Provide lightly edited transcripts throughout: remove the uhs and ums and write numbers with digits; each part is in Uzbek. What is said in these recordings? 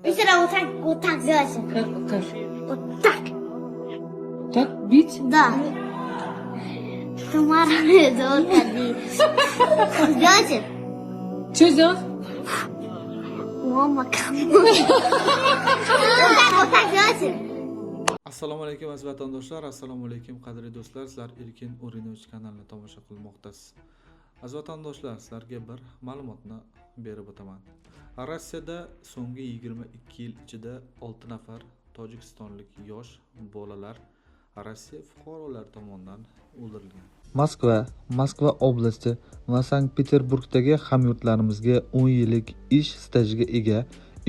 Вчера вот так сделайте. Как? Вот так. Так бить? Да. Тамара, это вот так. Сделайте. Что сделать? Мама, вот так сделайте. Assalomu alaykum aziz vatandoshlar, assalomu alaykum qadrli do'stlar. Sizlar Erkin O'rinovich kanalini tomosha qilmoqdasiz. Aziz vatandoshlar, sizlarga bir ma'lumotni berib o'taman. Rossiyada so'nggi 22 yil ichida 6 nafar tojikistonlik yosh bolalar Rossiya fuqarolari tomonidan o'ldirilgan. Moskva oblasti va Sankt-Peterburgdagi hamyurtlarimizga 10 yillik ish stajiga ega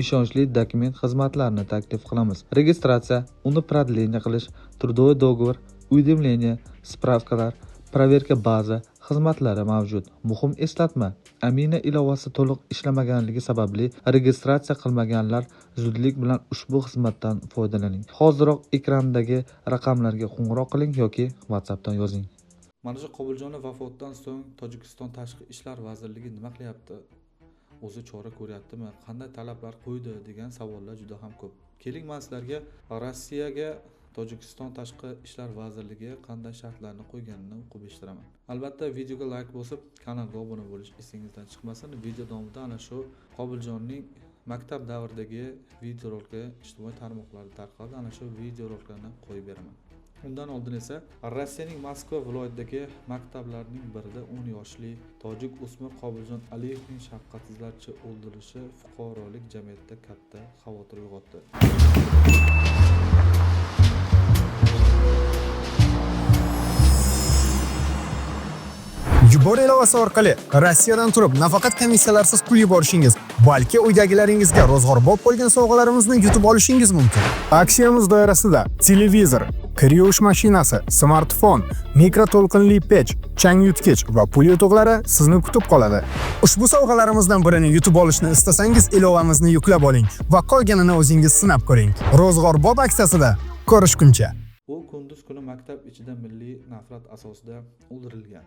ishonchli dokument xizmatlarini taklif qilamiz. Registratsiya, uni продление qilish, трудовой договор, уведомление, spravkalar, проверка baza xizmatlari mavjud. Muhim eslatma: Amina ilovasi to'liq ishlamaganligi sababli registratsiya qilmaganlar zudlik bilan ushbu xizmatdan foydalaning. Hoziroq ekrandagi raqamlarga qo'ng'iroq qiling yoki WhatsAppdan yozing. Mana shu Qobiljonov vafotidan so'ng Tojikiston Tashqi ishlar vazirligi nima qilyapti? O'zi chora ko'ryaptimi? Qanday talablar qo'ydi degan savollar juda ham ko'p. Keling, men sizlarga Rossiyaga Tojikiston Tashqi ishlar vazirligi qanday shartlarni qo'yganini o'qib eshitiraman. Albatta, videoga like bosib, kanalga obuna bo'lish esingizdan chiqmasin. Video davomida ana shu Qobiljonning maktab davridagi videoroliklar ijtimoiy tarmoqlarda tarqaldi. Ana shu videoroliklarni qo'yib beraman. Undan oldin esa Rossiyaning Moskva viloyatidagi maktablarning birida 10 yoshli tojik o'smir Qobiljon Aliyevning shafqatsizlarcha o'ldirilishi fuqarolik jamiyatida katta xavotir uyg'otdi. Yubor ilovasi orqali Rossiyadan turib nafaqat komissiyalarsiz pul yuborishingiz, balki uydagilaringizga ro'zg'orbob bo'lgan sovg'alarimizni yutib olishingiz mumkin. Aksiyamiz doirasida televizor, kir yuvish mashinasi, smartfon, mikroto'lqinli pech, chang yutgich va pul yutuqlari sizni kutib qoladi. Ushbu sovg'alarimizdan birini yutib olishni istasangiz, ilovamizni yuklab oling va qolganini o'zingiz sinab ko'ring. Ro'zg'orbob aksiyasida ko'rishguncha. U kunduz kuni maktab ichida milliy nafrat asosida o'ldirilgan.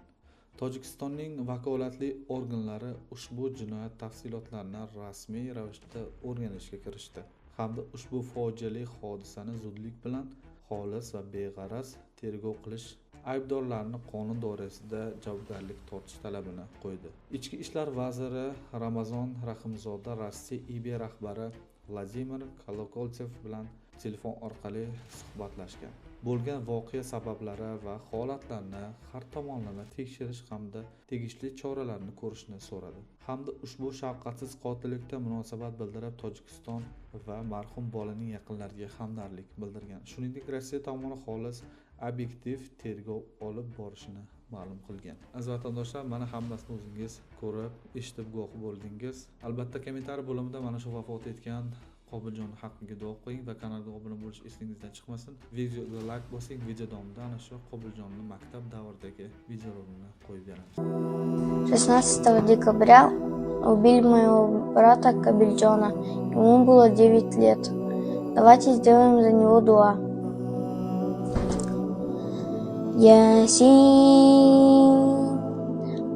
Tojikistonning vakolatli organlari ushbu jinoyat tafsilotlarini rasmiy ravishda o'rganishga kirishdi hamda ushbu fojiali hodisani zudlik bilan xolis va beg'araz tergov qilish, aybdorlarni qonun doirasida javobgarlik tortish talabini qo'ydi. Ichki ishlar vaziri Ramazon Rahimzoda Rossiya IB rahbari Vladimir Kolokoltsev bilan telefon orqali suhbatlashgan. Bo'lgan voqea sabablari va holatlarni har tomonlama tekshirish hamda tegishli choralarni ko'rishni so'radi. Hamda ushbu shafqatsiz qotillikda munosabat bildirib, Tojikiston va marhum bolaning yaqinlariga hamdardlik bildirgan. Shuningdek, Rossiya tomoni xolis, obyektiv tergov olib borishini ma'lum qilgan. Aziz vatandoshlar, mana hammasini o'zingiz ko'rib, eshitib guvoh bo'ldingiz. Albatta, kommentariy bo'limida mana shu vafot etgan Qobiljon haqqiga duo qo'ying va kanalga obuna bo'lish esingizdan chiqmasin. Videoga like bosing, video davomida ana shu Qobiljonning maktab davridagi videorolikni qo'yib beramiz. 16 декабря убили моего брата Кобильджона. Ему было 9 лет. Давайте сделаем за него дуа. Ясин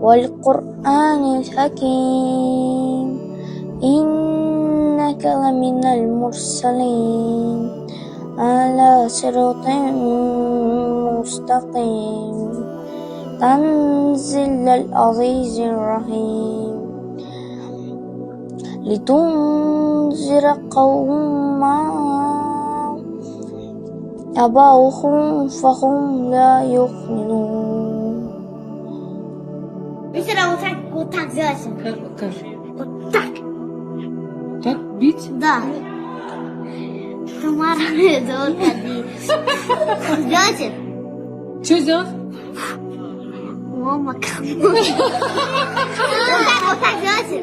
валь Кур'анил хаким. إنك لمن المرسلين على صراط مستقيم تنزيل العزيز الرحيم لتنذر قوما أباؤهم فهم لا يؤمنون. Вчера вот так сделайте. Как? Вот так. Так бить? Да. Тамара, это вот так. Сделайте. Что сделать? Мама, вот так сделайте.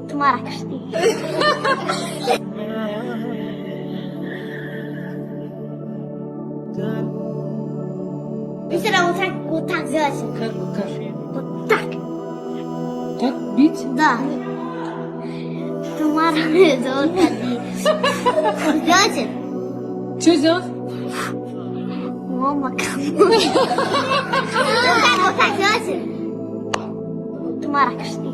Тамара, кашни. Вчера вот так сделайте. Как? Вот так. Так бить? Да. Тамара, это вот так. Сделайте. Что сделать? Мама, вот так сделайте. Тамара, кашни.